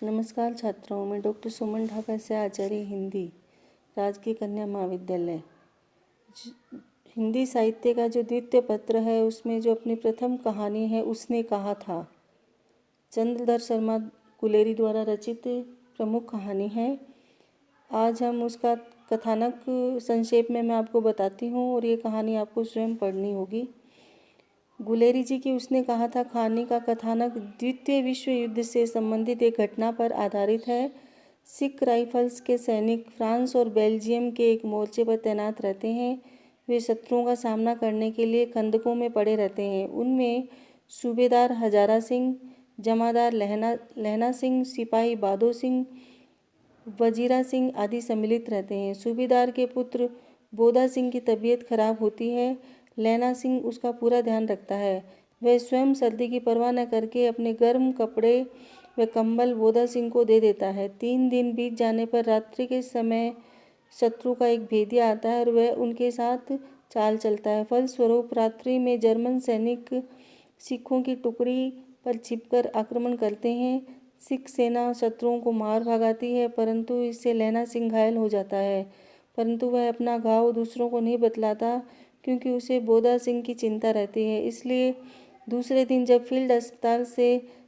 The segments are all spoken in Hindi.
नमस्कार छात्रों, मैं डॉक्टर सुमन ढाका से आचार्य हिंदी, राजकीय कन्या महाविद्यालय। हिंदी साहित्य का जो द्वितीय पत्र है उसमें जो अपनी प्रथम कहानी है उसने कहा था, चंद्रधर शर्मा गुलेरी द्वारा रचित प्रमुख कहानी है। आज हम उसका कथानक संक्षेप में मैं आपको बताती हूँ और ये कहानी आपको स्वयं पढ़नी होगी। गुलेरी जी की उसने कहा था कहानी का कथानक द्वितीय विश्व युद्ध से संबंधित एक घटना पर आधारित है। सिख राइफल्स के सैनिक फ्रांस और बेल्जियम के एक मोर्चे पर तैनात रहते हैं। वे शत्रुओं का सामना करने के लिए खंदकों में पड़े रहते हैं। उनमें सूबेदार हजारा सिंह, जमादार लहना सिंह, सिपाही बादो सिंह, वजीरा सिंह आदि सम्मिलित रहते हैं। सूबेदार के पुत्र बोदा सिंह की तबीयत खराब होती है। लैना सिंह उसका पूरा ध्यान रखता है। वह स्वयं सर्दी की परवाह न करके अपने गर्म कपड़े व कंबल बोदा सिंह को दे देता है। 3 दिन बीत जाने पर रात्रि के समय शत्रु का एक भेदिया आता है और वह उनके साथ चाल चलता है। फलस्वरूप रात्रि में जर्मन सैनिक सिखों की टुकड़ी पर छिपकर आक्रमण करते हैं। सिख सेना शत्रुओं को मार भगाती है, परंतु इससे लैना सिंह घायल हो जाता है। परंतु वह अपना घाव दूसरों को नहीं बतलाता, क्योंकि उसे बोदा सिंह की चिंता रहती है। इसलिए दूसरे दिन जब फील्ड अस्पताल से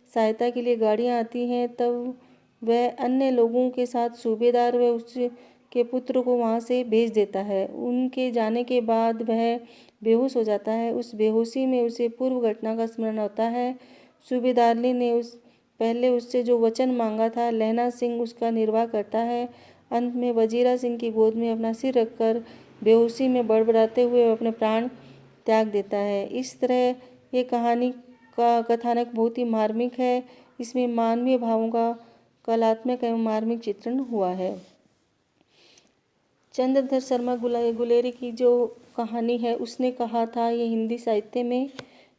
सहायता के लिए गाड़ियां आती हैं, तब वह अन्य लोगों के साथ सूबेदार व उसके पुत्र को वहां से भेज देता है। उनके जाने के बाद वह बेहोश हो जाता है। उस बेहोशी में उसे पूर्व घटना का स्मरण होता है। सूबेदारनी ने पहले उससे जो वचन मांगा था, लैना सिंह उसका निर्वाह करता है। अंत में वजीरा सिंह की गोद में अपना सिर रखकर बेहोशी में बड़बड़ाते हुए अपने प्राण त्याग देता है। इस तरह ये कहानी का कथानक बहुत ही मार्मिक है। इसमें मानवीय भावों का कलात्मक एवं मार्मिक चित्रण हुआ है। चंद्रधर शर्मा गुलेरी की जो कहानी है उसने कहा था, ये हिंदी साहित्य में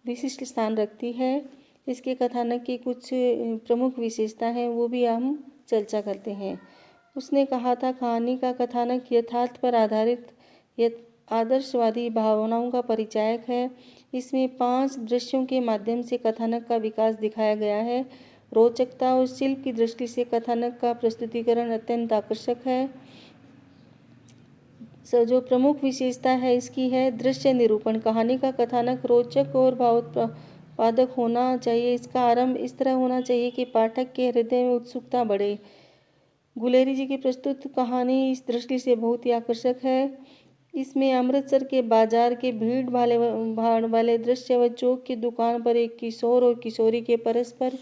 विशिष्ट स्थान रखती है। इसके कथानक की कुछ प्रमुख विशेषता हैं, वो भी हम चर्चा करते हैं। उसने कहा था कहानी का कथानक यथार्थ पर आधारित आदर्शवादी भावनाओं का परिचायक है। इसमें 5 दृश्यों के माध्यम से कथानक का विकास दिखाया गया है। रोचकता और शिल्प की दृष्टि से कथानक का प्रस्तुतिकरण अत्यंत आकर्षक है। जो प्रमुख विशेषता है इसकी है दृश्य निरूपण। कहानी का कथानक रोचक और भावोत्पादक होना चाहिए। इसका आरंभ इस तरह होना चाहिए कि पाठक के हृदय में उत्सुकता बढ़े। गुलेरी जी की प्रस्तुत कहानी इस दृष्टि से बहुत ही आकर्षक है। इसमें अमृतसर के बाजार के भीड़ भाड़ वाले दृश्य व चौक की दुकान पर एक किशोर और किशोरी के परस्पर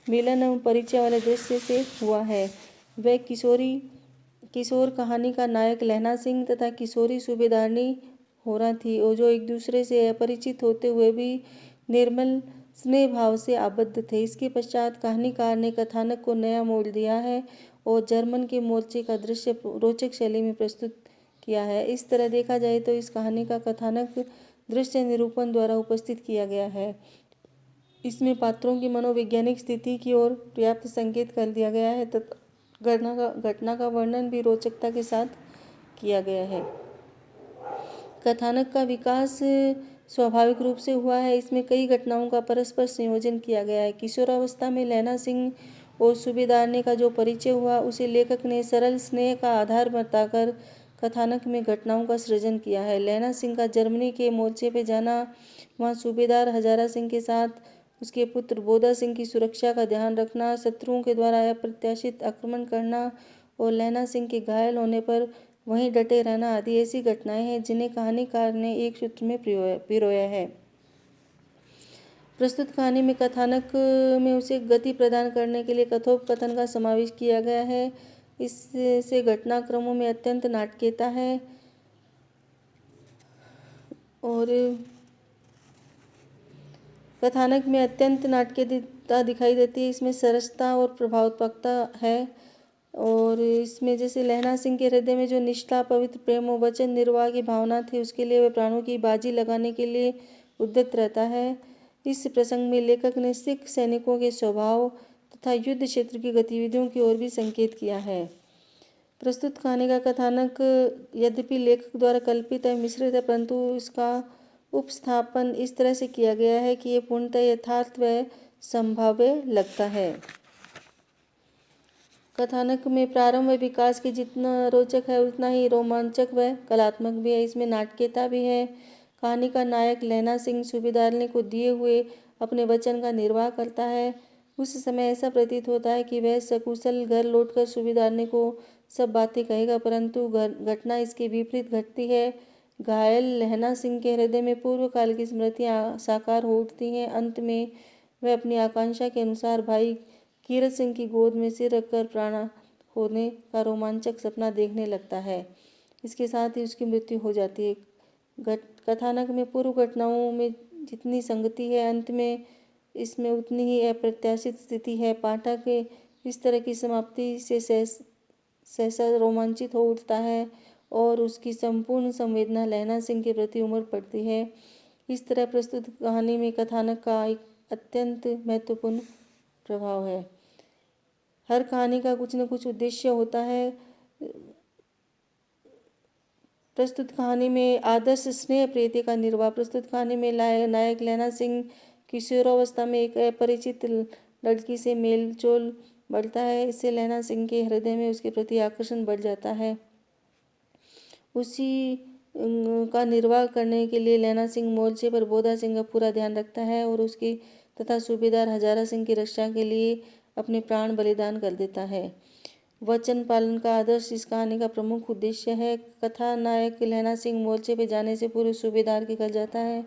मिलन एवं परिचय वाले दृश्य से हुआ है। वह किशोर कहानी का नायक लैना सिंह तथा किशोरी सूबेदारनी होरा थी, और जो एक दूसरे से अपरिचित होते हुए भी निर्मल स्नेह भाव से आबद्ध थे। इसके पश्चात कहानीकार ने कथानक को नया मोड़ दिया है और जर्मन के मोर्चे का दृश्य रोचक शैली में प्रस्तुत किया है। इस तरह देखा जाए तो इस कहानी का कथानक दृश्य निरूपण द्वारा उपस्थित किया गया है। इसमें पात्रों की मनोवैज्ञानिक स्थिति की ओर पर्याप्त संकेत कर दिया गया है तथा घटना का वर्णन भी रोचकता के साथ किया गया है। कथानक का विकास स्वाभाविक रूप से हुआ है। इसमें कई घटनाओं का परस्पर संयोजन किया गया है। किशोरावस्था में लैना सिंह और सूबेदारनी का जो परिचय हुआ, उसे लेखक ने सरल स्नेह का आधार बताकर कथानक में घटनाओं का सृजन किया है। लैना सिंह का जर्मनी के मोर्चे पर जाना, वहाँ सूबेदार हजारा सिंह के साथ उसके पुत्र बोदा सिंह की सुरक्षा का ध्यान रखना, शत्रुओं के द्वारा अप्रत्याशित आक्रमण करना और लैना सिंह के घायल होने पर वहीं डटे रहना आदि ऐसी घटनाएं हैं जिन्हें कहानीकार ने एक सूत्र में पिरोया है। प्रस्तुत कहानी में कथानक में उसे गति प्रदान करने के लिए कथोपकथन का समावेश किया गया है। इससे घटनाक्रमों में अत्यंत नाटकीयता है और कथानक में अत्यंत नाटकीयता दिखाई देती है। इसमें सरसता और प्रभावत्मकता है और इसमें जैसे लैना सिंह के हृदय में जो निष्ठा, पवित्र प्रेम और वचन निर्वाह की भावना थी, उसके लिए वह प्राणों की बाजी लगाने के लिए उद्यत रहता है। इस प्रसंग में लेखक ने सिख सैनिकों के स्वभाव तथा युद्ध क्षेत्र की गतिविधियों की ओर भी संकेत किया है। प्रस्तुत कहानी का कथानक यद्यपि लेखक द्वारा कल्पित एवं मिश्रित है, परंतु इसका उपस्थापन इस तरह से किया गया है कि ये पूर्णतः यथार्थ व संभाव्य लगता है। कथानक में प्रारंभ व विकास की जितना रोचक है उतना ही रोमांचक व कलात्मक भी है। इसमें नाटकीयता भी है। कहानी का नायक लैना सिंह सूबेदारनी को दिए हुए अपने वचन का निर्वाह करता है। उस समय ऐसा प्रतीत होता है कि वह सकुशल घर लौटकर सूबेदारनी को सब बातें कहेगा, परंतु घटना इसके विपरीत घटती है। घायल लैना सिंह के हृदय में पूर्व काल की स्मृतियाँ साकार हो उठती हैं। अंत में वह अपनी आकांक्षा के अनुसार भाई कीरत सिंह की गोद में सिर रखकर प्राण होने का रोमांचक सपना देखने लगता है। इसके साथ ही उसकी मृत्यु हो जाती है। कथानक में पूर्व घटनाओं में जितनी संगति है, अंत में इसमें उतनी ही अप्रत्याशित स्थिति है। पाठक इस तरह की समाप्ति से सहसा रोमांचित हो उठता है और उसकी संपूर्ण संवेदना लैना सिंह के प्रति उमड़ पड़ती है। इस तरह प्रस्तुत कहानी में कथानक का एक अत्यंत महत्वपूर्ण प्रभाव है। हर कहानी का कुछ न कुछ उद्देश्य होता है। प्रस्तुत कहानी में आदर्श स्नेह प्रीति का निर्वाह। प्रस्तुत कहानी में नायक लैना सिंह किशोरावस्था में एक अपरिचित लड़की से मेल जोल बढ़ता है। इससे लैना सिंह के हृदय में उसके प्रति आकर्षण बढ़ जाता है। उसी का निर्वाह करने के लिए लैना सिंह मोर्चे पर बोधा सिंह का पूरा ध्यान रखता है और उसकी तथा सूबेदार हजारा सिंह की रक्षा के लिए अपने प्राण बलिदान कर देता है। वचन पालन का आदर्श इस कहानी का प्रमुख उद्देश्य है। कथा नायक लैना सिंह मोर्चे पर जाने से पूर्व सूबेदार के घर जाता है।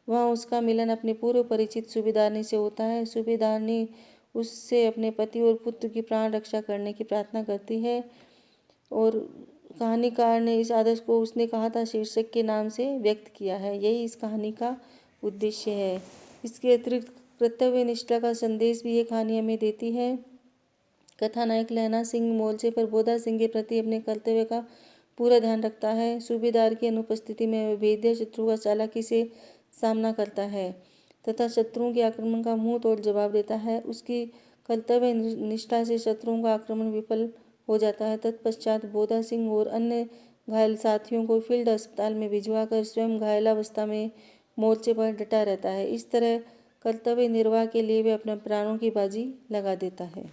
वहाँ उसका मिलन अपने पूर्व परिचित सूबेदारनी से होता है। सूबेदारनी उससे अपने पति और पुत्र की प्राण रक्षा करने की प्रार्थना करती है और कहानीकार ने इस आदर्श को उसने कहा था शीर्षक के नाम से व्यक्त किया है। यही इस कहानी का उद्देश्य है। इसके अतिरिक्त कर्तव्य निष्ठा का संदेश भी ये कहानी हमें देती है। कथानायक लैना सिंह मोर्चे पर बोधा सिंह के प्रति अपने कर्तव्य का पूरा ध्यान रखता है। सूबेदार की अनुपस्थिति में वह भेद्य शत्रु का चालाकी से सामना करता है तथा शत्रुओं के आक्रमण का मुंह तोड़ जवाब देता है। उसकी कर्तव्य निष्ठा से शत्रुओं का आक्रमण विफल हो जाता है। तत्पश्चात बोधा सिंह और अन्य घायल साथियों को फील्ड अस्पताल में भिजवाकर स्वयं घायलावस्था में मोर्चे पर डटा रहता है। इस तरह कर्तव्य निर्वाह के लिए वह अपने प्राणों की बाजी लगा देता है।